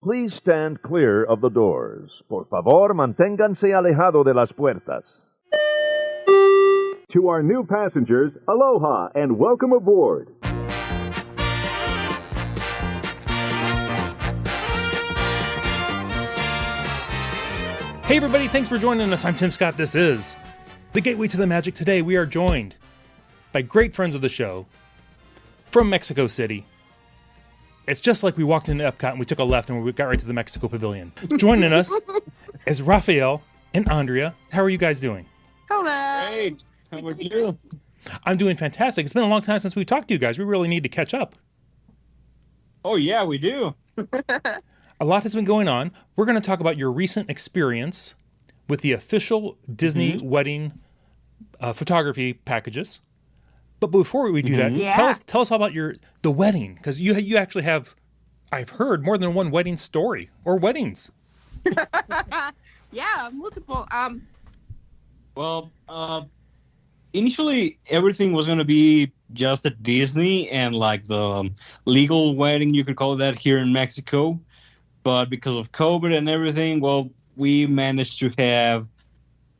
Please stand clear of the doors. Por favor, manténganse alejado de las puertas. To our new passengers, aloha and welcome aboard. Hey everybody, thanks for joining us. I'm Tim Scott. This is The Gateway to the Magic. Today we are joined by great friends of the show from Mexico City. It's just like we walked into Epcot and we took a left and we got right to the Mexico Pavilion. Joining us is Rafael and Andrea. How are you guys doing? Hello. Great. How about you? I'm doing fantastic. It's been a long time since we talked to you guys. We really need to catch up. Oh, yeah, we do. A lot has been going on. We're going to talk about your recent experience with the official Disney wedding photography packages. But before we do that, tell us about the wedding, because you actually have, I've heard, more than one wedding story or weddings. Yeah, multiple. Well, initially everything was going to be just at Disney and like the legal wedding, you could call that, here in Mexico. But because of COVID and everything, well, we managed to have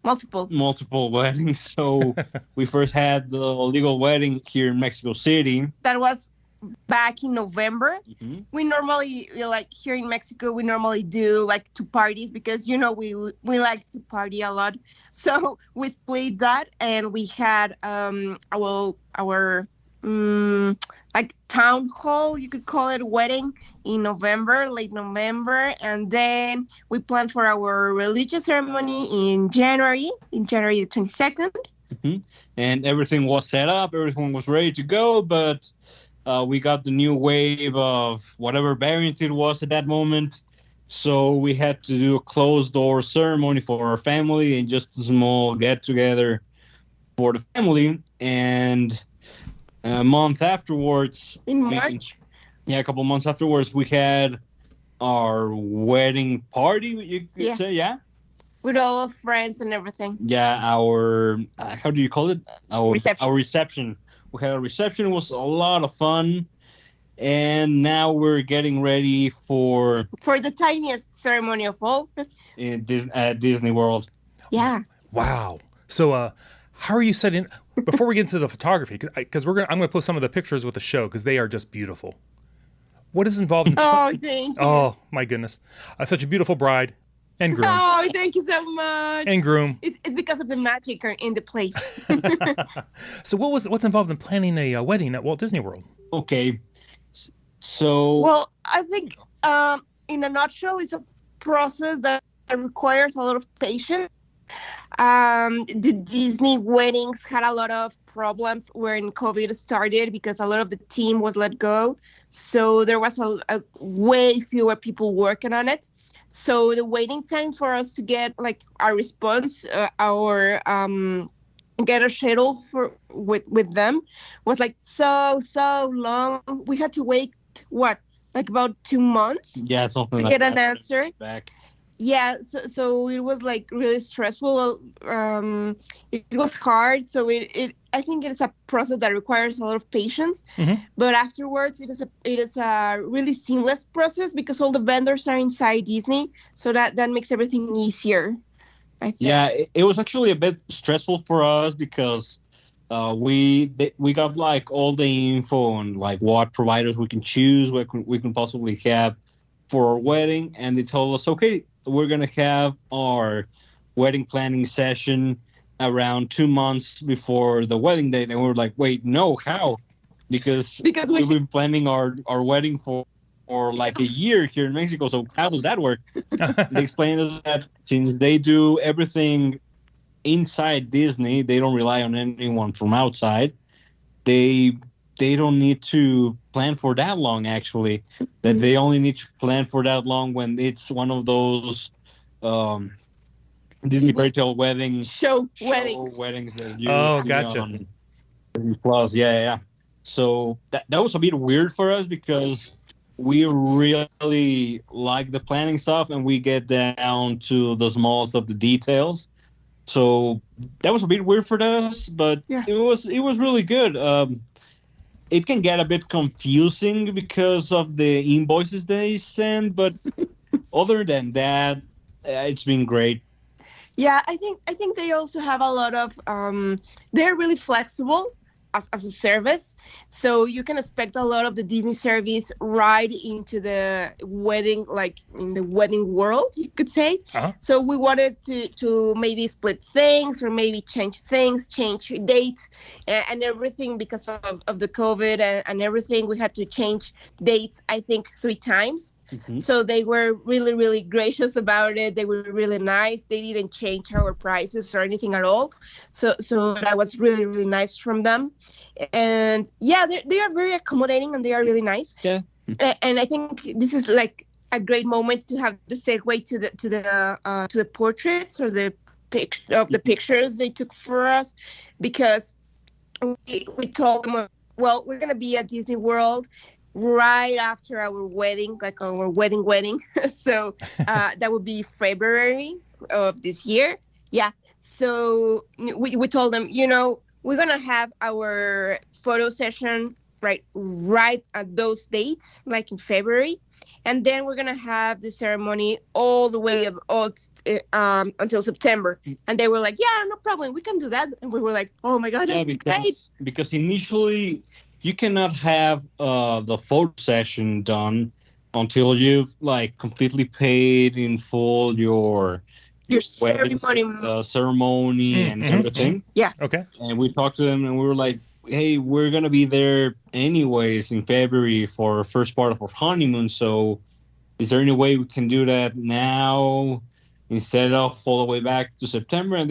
multiple weddings. So we first had the legal wedding here in Mexico City. That was back in November. We normally, here in Mexico, we normally do like 2 parties because, we like to party a lot. So we split that and we had our town hall, you could call it, wedding in November, late November. And then we planned for our religious ceremony in January the 22nd. And everything was set up, everything was ready to go, but we got the new wave of whatever variant it was at that moment. So we had to do a closed door ceremony for our family and just a small get together for the family. And a month afterwards, in March, a couple months afterwards, we had our wedding party. You could say, with all our friends and everything. Yeah, our how do you call it? Reception. Our reception. We had a reception. It was a lot of fun, and now we're getting ready for the tiniest ceremony of all at Disney World. Yeah. Wow. So, how are you setting? Before we get into the photography, because I'm going to post some of the pictures with the show because they are just beautiful. What is involved in? Thank you. Oh my goodness, such a beautiful bride and groom. Oh, thank you so much. And groom. It's because of the magic in the place. So what's involved in planning a wedding at Walt Disney World? Okay, so well, I think in a nutshell, it's a process that requires a lot of patience. The Disney weddings had a lot of problems when COVID started because a lot of the team was let go. So there was a way fewer people working on it. So the waiting time for us to get our response, get a schedule with them was so long. We had to wait about 2 months. Yeah, something to like get an answer. Back. Yeah, so it was really stressful. It was hard. So I think it is a process that requires a lot of patience. But afterwards, it is a really seamless process because all the vendors are inside Disney. So that makes everything easier, I think. Yeah, it was actually a bit stressful for us because we got all the info on what providers we can choose, what we can possibly have for our wedding, and they told us, okay, we're going to have our wedding planning session around 2 months before the wedding date. And we were like, wait, no, how? Because we've been planning our wedding for a year here in Mexico. So how does that work? They explained us that since they do everything inside Disney, they don't rely on anyone from outside. They don't need to plan for that long, actually. That they only need to plan for that long when it's one of those Disney fairy tale weddings. Show weddings that you gotcha. On Disney Plus. Yeah. So that was a bit weird for us because we really like the planning stuff and we get down to the smallest of the details. So that was a bit weird for us, but it was really good. It can get a bit confusing because of the invoices they send, but other than that, it's been great. Yeah, I think they also have a lot of they're really flexible as a service. So you can expect a lot of the Disney service right into the wedding, like in the wedding world, you could say. Uh-huh. So we wanted to maybe split things or maybe change things, change dates and everything because of the COVID and everything. We had to change dates, I think, 3 times. Mhm. So they were really, really gracious about it. They were really nice. They didn't change our prices or anything at all. So that was really, really nice from them. And yeah, they are very accommodating and they are really nice. Yeah. And I think this is like a great moment to have the segue to the portraits or the pictures they took for us, because we told them, well, we're gonna be at Disney World right after our wedding, like our wedding. So that would be February of this year. Yeah. So we told them, we're gonna have our photo session right at those dates, like in February, and then we're gonna have the ceremony all the way until September. And they were like, yeah, no problem, we can do that. And we were like, oh my god, Yeah, that's great. because initially you cannot have the photo session done until you've like completely paid in full your wedding ceremony and everything. Yeah. Okay. And we talked to them and we were like, hey, we're gonna be there anyways in February for first part of our honeymoon, so is there any way we can do that now instead of all the way back to September? And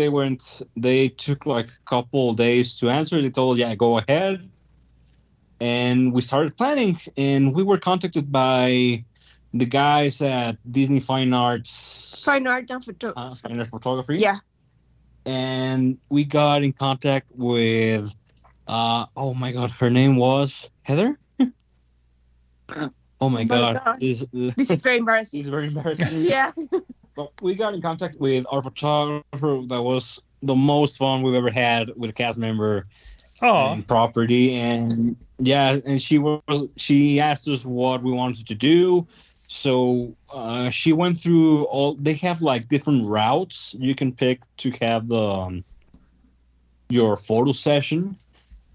they took like a couple of days to answer. They told, yeah, go ahead. And we started planning, and we were contacted by the guys at Disney Fine Art Photography. Yeah. And we got in contact with, oh my God, her name was Heather? Oh my God. This is very embarrassing. It's very embarrassing. Yeah. Well, we got in contact with our photographer. That was the most fun we've ever had with a cast member. And property, and yeah, and she asked us what we wanted to do, so she went through all. They have like different routes you can pick to have the your photo session.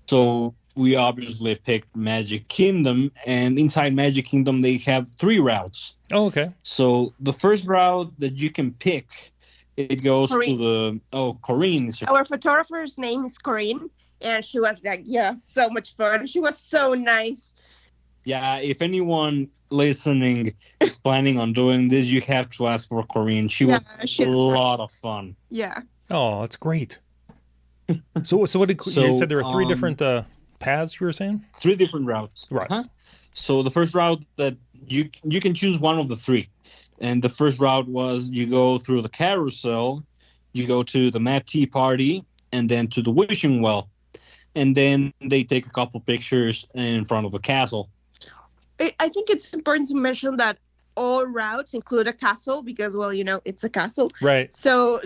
So we obviously picked Magic Kingdom, and inside Magic Kingdom they have 3 routes. Oh, okay. So the first route that you can pick, it goes to Corinne. Our photographer's name is Corinne. And she was like, yeah, so much fun. She was so nice. Yeah, if anyone listening is planning on doing this, you have to ask for Corinne. She's a lot of fun. Yeah. Oh, that's great. So what did you said there were 3 different paths you were saying? 3 different routes. Right. Uh-huh. So the first route that you can choose one of the 3. And the first route was you go through the carousel, you go to the Mad Tea Party, and then to the Wishing Well. And then they take a couple pictures in front of the castle. I think it's important to mention that all routes include a castle because, well, it's a castle. Right. So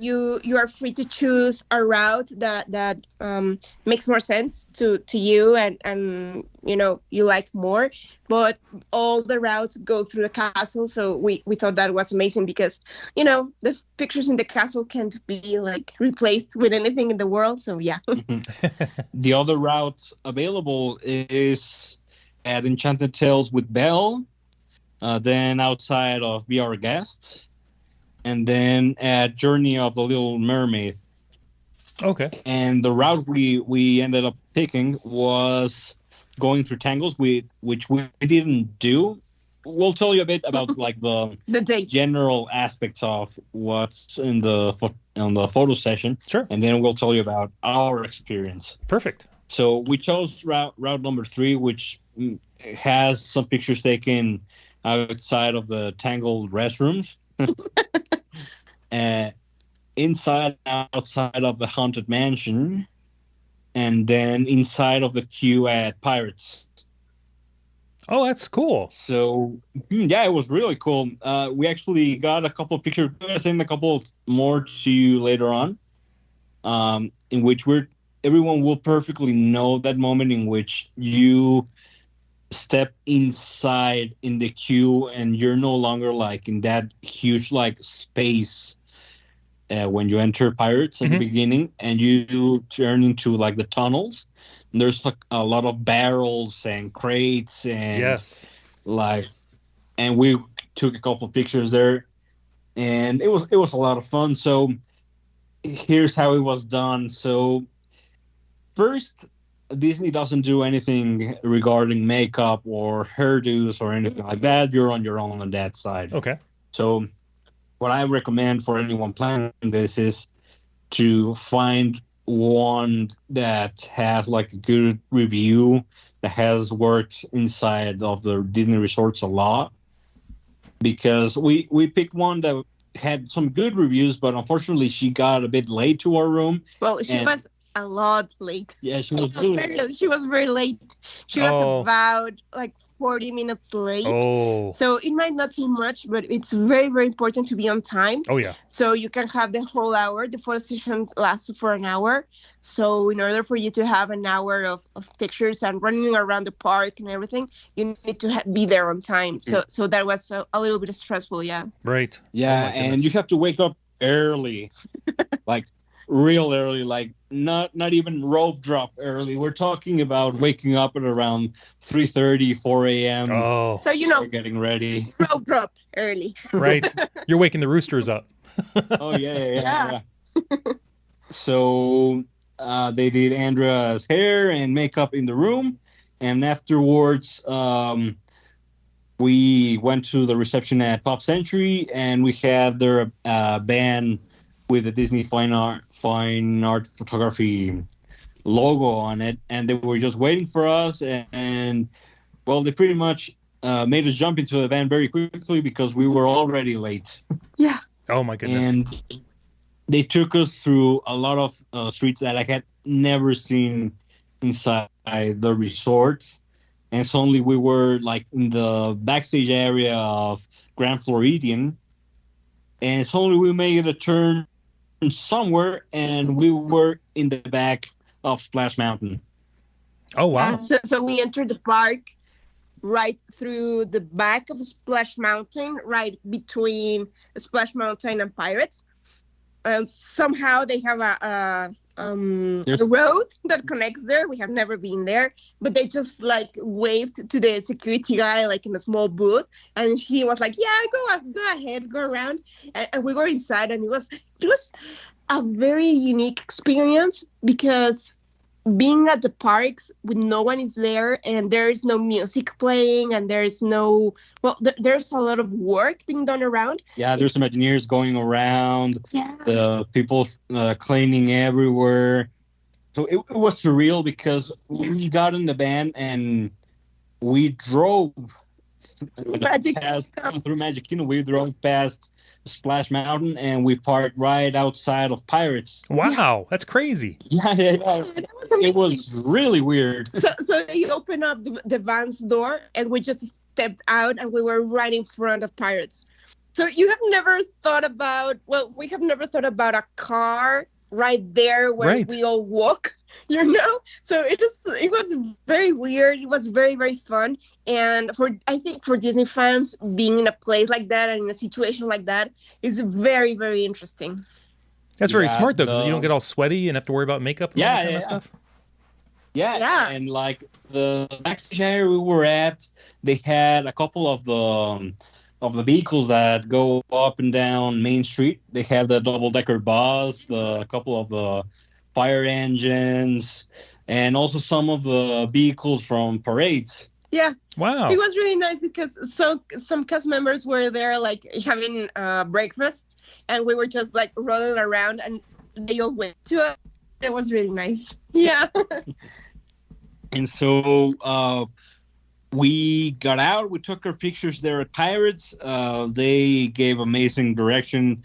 you are free to choose a route that makes more sense to you and you like more. But all the routes go through the castle. So we thought that was amazing because, the pictures in the castle can't be like replaced with anything in the world. So yeah. The other route available is at Enchanted Tales with Belle. Then outside of Be Our Guest, and then at Journey of the Little Mermaid. Okay. And the route we ended up taking was going through Tangles, which we didn't do. We'll tell you a bit about like the general aspects of what's on the photo session. Sure. And then we'll tell you about our experience. Perfect. So we chose route number 3, which has some pictures taken outside of the Tangled restrooms, inside and outside of the Haunted Mansion, and then inside of the queue at Pirates. Oh, that's cool. So, yeah, it was really cool. We actually got a couple of pictures. I'm going to send a couple more to you later on, in which everyone will perfectly know that moment in which you step inside in the queue, and you're no longer like in that huge like space when you enter Pirates at the beginning, and you turn into like the tunnels. And there's like a lot of barrels and crates and like, and we took a couple of pictures there, and it was a lot of fun. So here's how it was done. So first, Disney doesn't do anything regarding makeup or hairdos or anything like that. You're on your own on that side. Okay. So what I recommend for anyone planning this is to find one that has like a good review, that has worked inside of the Disney resorts a lot. Because we picked one that had some good reviews, but unfortunately she got a bit late to our room. Well, she was a lot late. Yeah, she was really late. She was very late. She was about like 40 minutes late. Oh. So it might not seem much, but it's very, very important to be on time. Oh, yeah. So you can have the whole hour. The photo session lasts for an hour. So in order for you to have an hour of pictures and running around the park and everything, you need to be there on time. So that was a little bit stressful, yeah. Right. Yeah, and you have to wake up early. Like real early, like not even rope drop early. We're talking about waking up at around 3:30, 4 a.m. Oh, so getting ready. Rope drop early. Right, you're waking the roosters up. Oh yeah. So they did Andrea's hair and makeup in the room, and afterwards we went to the reception at Pop Century, and we had their band with the Disney Fine Art Photography logo on it, and they were just waiting for us, and well, they pretty much made us jump into the van very quickly because we were already late. Yeah. Oh my goodness. And they took us through a lot of streets that I had never seen inside the resort, and suddenly we were like in the backstage area of Grand Floridian, and suddenly we made a turn somewhere, and we were in the back of Splash Mountain. Oh wow! So we entered the park right through the back of Splash Mountain, right between Splash Mountain and Pirates, and somehow they have a road that connects there. We have never been there, but they just like waved to the security guy like in a small booth, and he was like, "Yeah, go ahead, go around." And we were inside, and it was a very unique experience because being at the parks when no one is there and there is no music playing and there's no there's a lot of work being done around. Yeah, there's some engineers going around. Yeah, people cleaning everywhere. So it was surreal because we got in the van and we drove through Magic Kingdom. We drove past Splash Mountain, and we parked right outside of Pirates. Wow, that's crazy. Yeah. It was really weird. So they opened up the van's door, and we just stepped out, and we were right in front of Pirates. So you have never thought about, we have never thought about a car right there where we all walk, So it was very weird. It was very, very fun. And I think for Disney fans, being in a place like that and in a situation like that is very, very interesting. That's very smart, though, because you don't get all sweaty and have to worry about makeup and all that kind of stuff. Yeah, and like the backstage area we were at, they had a couple of the vehicles that go up and down Main Street. They had the double-decker bus, a couple of the fire engines, and also some of the vehicles from parades. Yeah. Wow. It was really nice because some cast members were there like having breakfast, and we were just like rolling around, and they all went to it. It was really nice. Yeah. And so we got out. We took our pictures there at Pirates. They gave amazing direction.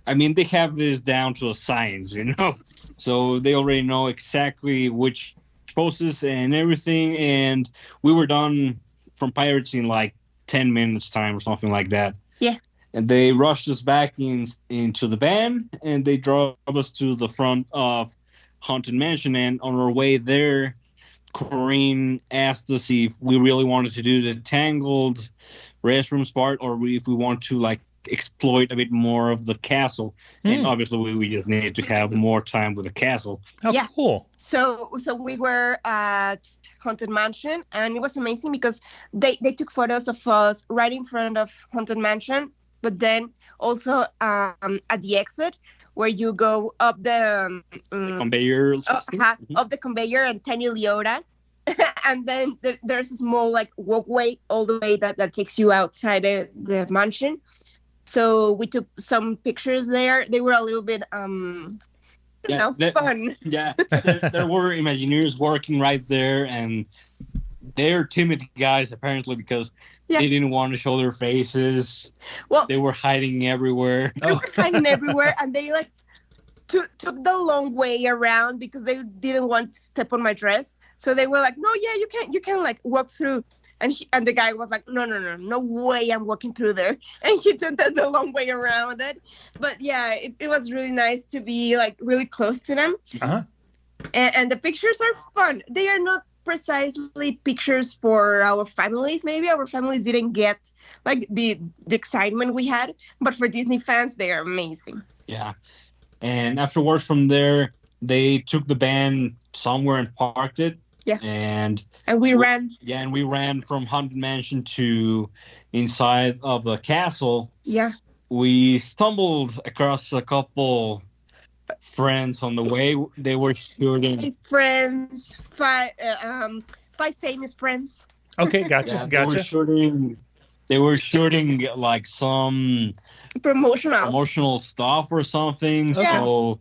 I mean, they have this down to a science, So they already know exactly which poses and everything. And we were done from Pirates in like 10 minutes time or something like that. Yeah. And they rushed us back into the van, and they drove us to the front of Haunted Mansion. And on our way there, Corinne asked us if we really wanted to do the tangled restrooms part, or if we want to like exploit a bit more of the castle. And obviously we just needed to have more time with the castle. Oh, Yeah. cool. So we were at Haunted Mansion, and it was amazing because they took photos of us right in front of Haunted Mansion, but then also at the exit where you go up the Conveyor system. up the conveyor and Tiny Leota. And then there's a small like walkway all the way that takes you outside the mansion. So we took some pictures there. They were a little bit fun. Yeah, there were Imagineers working right there, and they're timid guys apparently because they didn't want to show their faces. Well, they were hiding everywhere. They were hiding everywhere, and they like took the long way around because they didn't want to step on my dress. So they were like, "No, yeah, you can like walk through." And the guy was like, no way I'm walking through there. And he took the long way around it. But yeah, it was really nice to be like really close to them. Uh-huh. And the pictures are fun. They are not precisely pictures for our families. Maybe our families didn't get like the excitement we had. But for Disney fans, they are amazing. Yeah. And afterwards from there, they took the band somewhere and parked it. Yeah. And we ran. Yeah, and we ran from Haunted Mansion to inside of the castle. Yeah. We stumbled across a couple friends on the way. They were shooting. Five famous friends. Okay, gotcha. They were shooting like some promotional stuff or something. Okay. So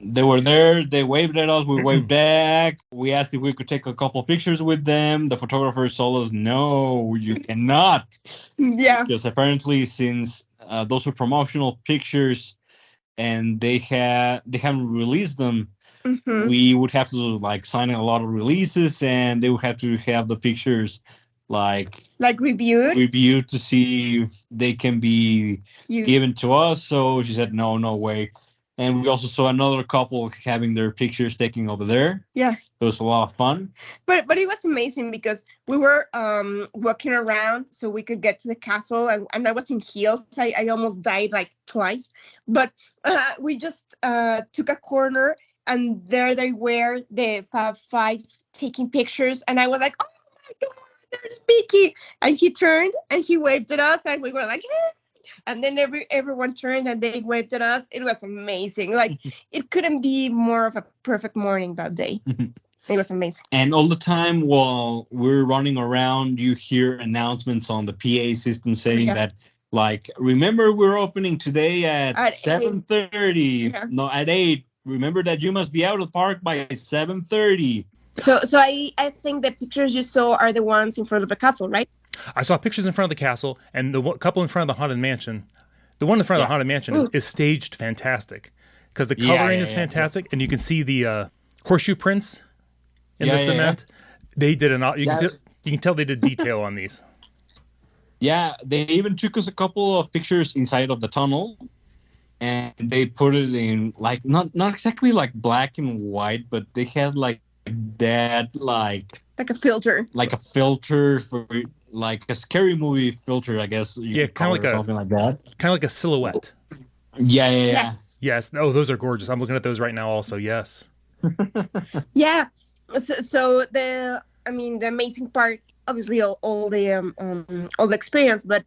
they were there. They waved at us. We waved back. We asked if we could take a couple pictures with them. The photographer told us, "No, you cannot." Yeah. Because apparently, since those are promotional pictures, and they haven't released them, we would have to like sign a lot of releases, and they would have to have the pictures like reviewed to see if they can be given to us. So she said, "No way." And we also saw another couple having their pictures taken over there. Yeah. It was a lot of fun. But it was amazing because we were walking around so we could get to the castle. And I was in heels. I almost died like twice. But we just took a corner, and there they were, the Fab Five taking pictures. And I was like, oh, my God, there's Mickey. And he turned and he waved at us. And we were like, hey. And then everyone turned and they waved at us. It was amazing. Like, it couldn't be more of a perfect morning that day. It was amazing. And all the time while we're running around, you hear announcements on the PA system saying that, like, remember we're opening today at 7:30. Yeah. No, at 8. Remember that you must be out of the park by 7:30. So I think the pictures you saw are the ones in front of the castle, right? I saw pictures in front of the castle, and the couple in front of the Haunted Mansion. The one in front of the Haunted Mansion is staged fantastic because the coloring is fantastic, and you can see the horseshoe prints in the cement. They did you can tell they did detail on these. Yeah, they even took us a couple of pictures inside of the tunnel, and they put it in like not exactly like black and white, but they had like that like a filter, for like a scary movie filter, I guess. Kind of like something like that. Kind of like a silhouette. Yeah. Yes. Oh, those are gorgeous. I'm looking at those right now. Also, yes. Yeah. So the amazing part, obviously, all the experience, but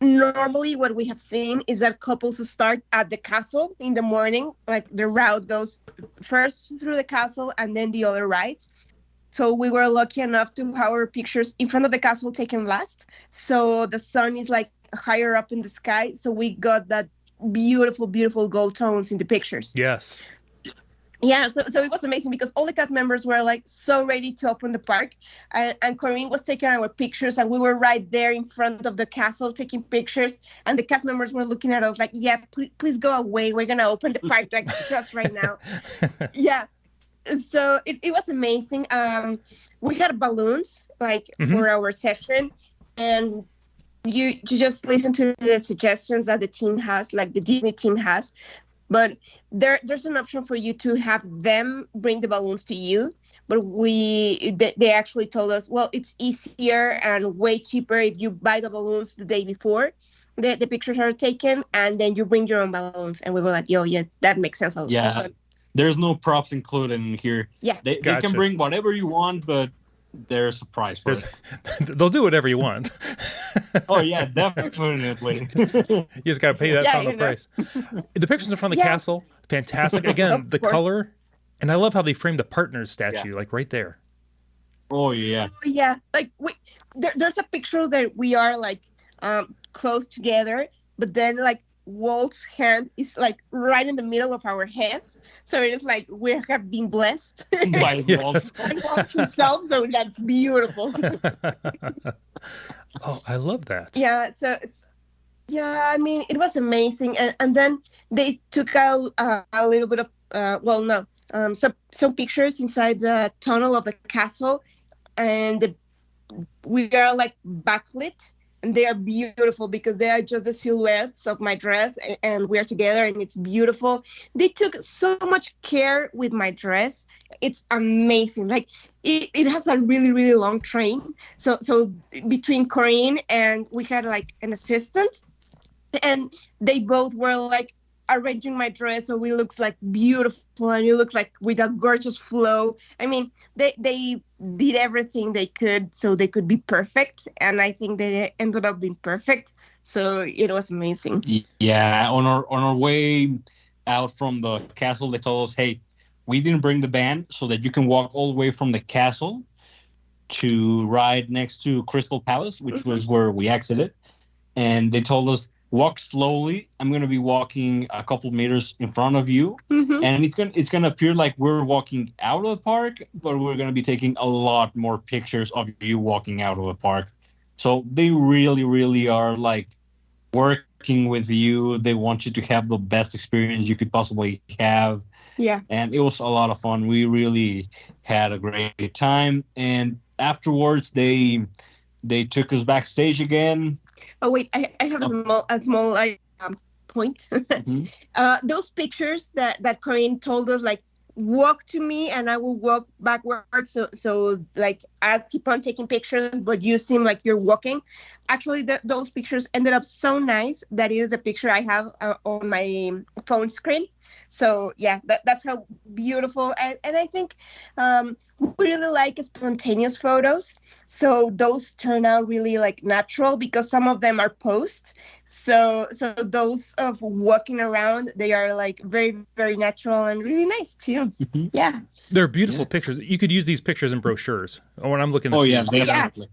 normally what we have seen is that couples start at the castle in the morning. Like the route goes first through the castle and then the other rides. So we were lucky enough to have our pictures in front of the castle taken last. So the sun is like higher up in the sky. So we got that beautiful, beautiful gold tones in the pictures. Yes. Yeah, so it was amazing because all the cast members were like so ready to open the park, and Corinne was taking our pictures, and we were right there in front of the castle taking pictures, and the cast members were looking at us like, yeah, please go away, we're gonna open the park like just right now. Yeah, so it was amazing. We had balloons like for our session, and you just listen to the suggestions that the team has, like the Disney team has. But there's an option for you to have them bring the balloons to you, but they actually told us, well, it's easier and way cheaper if you buy the balloons the day before the pictures are taken, and then you bring your own balloons. And we were like, yo, yeah, that makes sense. Yeah, there's no props included in here. Yeah, they can bring whatever you want, but there's a price for it. They'll do whatever you want. Oh yeah, definitely. You just got to pay that final price. The pictures in front of the castle, fantastic. Again, the color, and I love how they framed the partners statue, like right there. Oh yeah. Oh, yeah, like there's a picture that we are like close together, but then like Walt's hand is like right in the middle of our hands, so it is like we have been blessed by Walt himself. So that's beautiful. Oh, I love that. Yeah. So yeah, I mean, it was amazing, and then they took out a little bit of some pictures inside the tunnel of the castle, and we are like backlit. And they are beautiful because they are just the silhouettes of my dress, and we're together, and it's beautiful. They took so much care with my dress. It's amazing. Like it has a really, really long train. So between Corinne and we had like an assistant, and they both were like arranging my dress so it looks like beautiful, and it looks like with a gorgeous flow. I mean, they did everything they could so they could be perfect, and I think they ended up being perfect. So it was amazing. Yeah, on our way out from the castle, they told us, hey, we didn't bring the band so that you can walk all the way from the castle to right next to Crystal Palace, which was where we exited. And they told us, walk slowly. I'm going to be walking a couple meters in front of you. And it's going to appear like we're walking out of the park, but we're going to be taking a lot more pictures of you walking out of the park. So they really, really are like working with you. They want you to have the best experience you could possibly have. Yeah. And it was a lot of fun. We really had a great time. And afterwards, they took us backstage again. Oh wait, I have a small like point. Those pictures that Corinne told us, like, walk to me and I will walk backwards. So like I'll keep on taking pictures, but you seem like you're walking. Actually, those pictures ended up so nice that it is a picture I have on my phone screen. So yeah, that's how beautiful. And I think we really like spontaneous photos. So those turn out really like natural because some of them are posed. So those of walking around, they are like very, very natural and really nice too. Yeah. They're beautiful pictures. You could use these pictures in brochures. When I'm looking at these, definitely.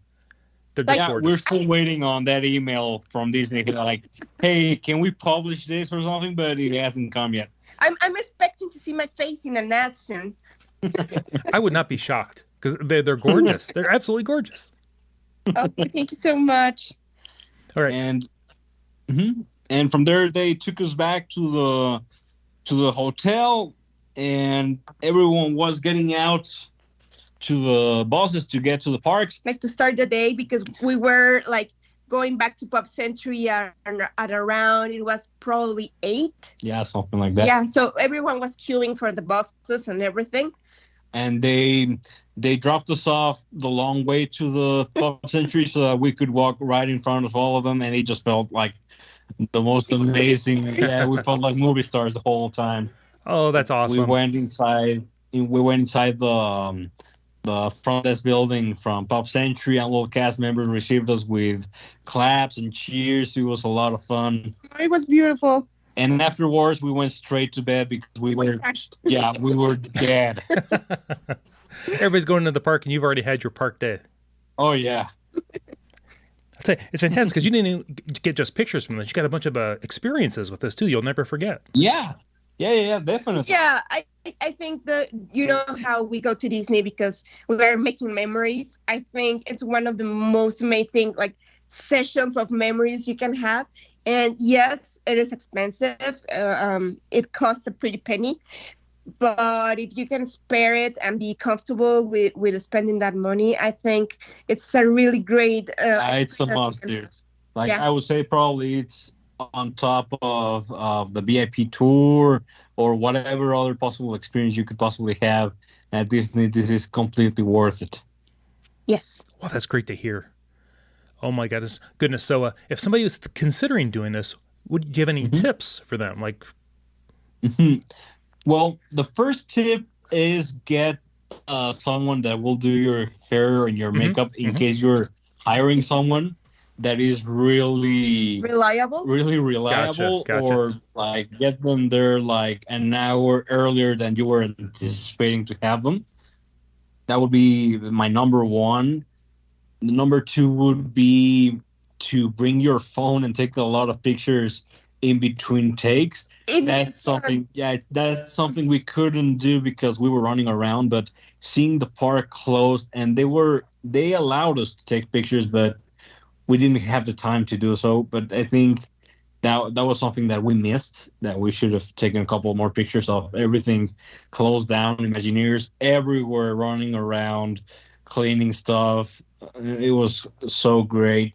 They're just gorgeous. We're still waiting on that email from Disney. Like, hey, can we publish this or something? But it hasn't come yet. I'm expecting to see my face in an ad soon. I would not be shocked because they're gorgeous. They're absolutely gorgeous. Oh, thank you so much. All right, and from there they took us back to the hotel, and everyone was getting out to the buses to get to the parks. Like to start the day because we were like going back to Pop Century at around, it was probably 8. Yeah, something like that. Yeah, so everyone was queuing for the buses and everything. And they dropped us off the long way to the Pop Century so that we could walk right in front of all of them, and it just felt like the most amazing. Yeah, we felt like movie stars the whole time. Oh, that's awesome. We went inside the front desk building from Pop Century, and little cast members received us with claps and cheers. It was a lot of fun. It was beautiful. And afterwards, we went straight to bed because we were dead. Everybody's going to the park, and you've already had your park day. Oh, yeah. I'll tell you, it's fantastic because you didn't even get just pictures from this. You got a bunch of experiences with this, too. You'll never forget. Yeah, definitely. Yeah, I think that, you know how we go to Disney because we're making memories. I think it's one of the most amazing, like, sessions of memories you can have. And yes, it is expensive. It costs a pretty penny. But if you can spare it and be comfortable with spending that money, I think it's a really great... it's a must, dude. Like, yeah. I would say probably it's on top of the VIP tour or whatever other possible experience you could possibly have at Disney, this is completely worth it. Yes. Well, that's great to hear. Oh my goodness. So if somebody was considering doing this, would you give any tips for them? Like, Well, the first tip is get someone that will do your hair and your makeup in case you're hiring someone that is really Reliable. Gotcha. or like get them there like an hour earlier than you were anticipating to have them. That would be my number one. The number two would be to bring your phone and take a lot of pictures in between takes. That's something we couldn't do because we were running around, but seeing the park closed and they allowed us to take pictures, but we didn't have the time to do so. But I think that was something that we missed, that we should have taken a couple more pictures of everything closed down, Imagineers everywhere running around, cleaning stuff. It was so great.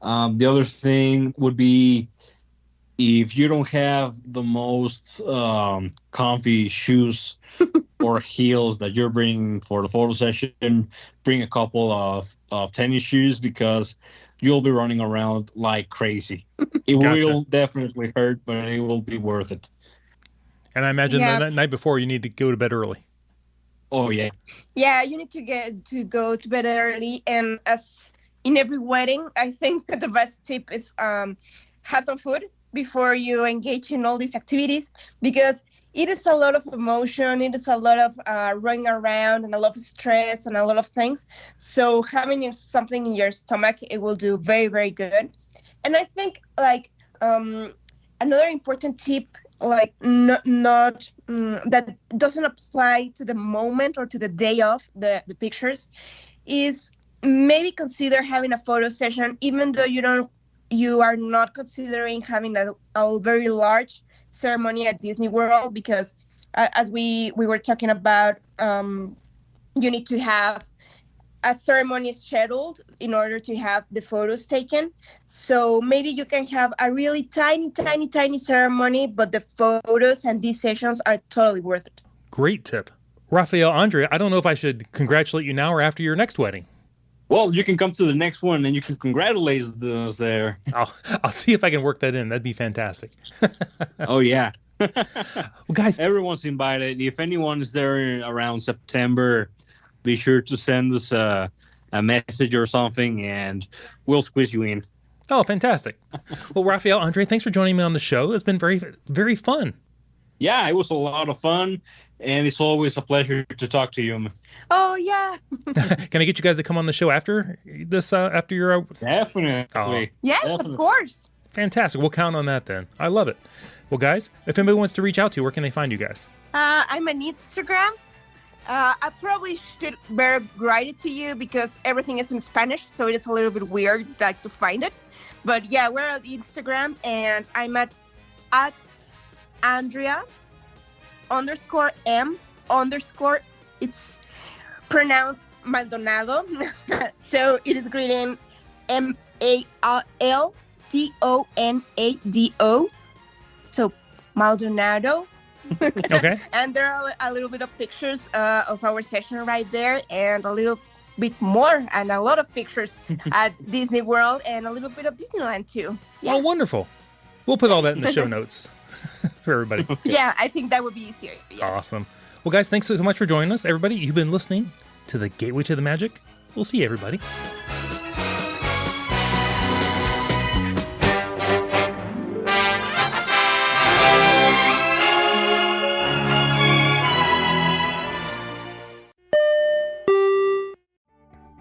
The other thing would be, if you don't have the most comfy shoes or heels that you're bringing for the photo session, bring a couple of tennis shoes because you'll be running around like crazy. It will definitely hurt, but it will be worth it. And I imagine that night before you need to go to bed early. Oh, yeah. Yeah, you need to go to bed early. And as in every wedding, I think that the best tip is have some food before you engage in all these activities, because it is a lot of emotion, it is a lot of running around and a lot of stress and a lot of things. So having something in your stomach, it will do very, very good. And I think like another important tip, like not that doesn't apply to the moment or to the day of the pictures, is maybe consider having a photo session, even though you are not considering having a very large ceremony at Disney World, because as we were talking about, you need to have a ceremony scheduled in order to have the photos taken. So maybe you can have a really tiny ceremony, but the photos and these sessions are totally worth it. Great tip. Rafael, Andrea, I don't know if I should congratulate you now or after your next wedding. Well, you can come to the next one and you can congratulate us there. I'll see if I can work that in. That'd be fantastic. Oh, yeah. Well, guys, everyone's invited. If anyone is there around September, be sure to send us a message or something, and we'll squeeze you in. Oh, fantastic. Well, Rafael, Andrea, thanks for joining me on the show. It's been very, very fun. Yeah, it was a lot of fun, and it's always a pleasure to talk to you. Oh, yeah. Can I get you guys to come on the show after this, after your... Definitely. Oh. Yes, Definitely. Of course. Fantastic. We'll count on that then. I love it. Well, guys, if anybody wants to reach out to you, where can they find you guys? I'm on Instagram. I probably should better write it to you because everything is in Spanish, so it is a little bit weird like to find it. But yeah, we're on Instagram, and I'm at Andrea _M_. It's pronounced Maldonado, so it is written Maldonado. So Maldonado. Okay. And there are a little bit of pictures of our session right there, and a little bit more, and a lot of pictures at Disney World, and a little bit of Disneyland too. Yeah. Oh, wonderful. We'll put all that in the show notes for everybody. Yeah, I think that would be easier. Yes. Awesome. Well, guys, thanks so much for joining us. Everybody, you've been listening to the Gateway to the Magic. We'll see you, everybody.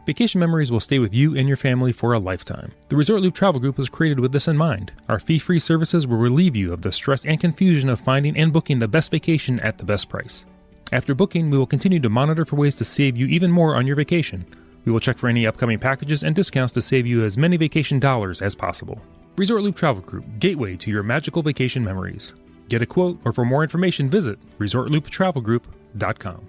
Vacation memories will stay with you and your family for a lifetime. The Resort Loop Travel Group was created with this in mind. Our fee-free services will relieve you of the stress and confusion of finding and booking the best vacation at the best price. After booking, we will continue to monitor for ways to save you even more on your vacation. We will check for any upcoming packages and discounts to save you as many vacation dollars as possible. Resort Loop Travel Group, gateway to your magical vacation memories. Get a quote, or for more information, visit ResortLoop.com.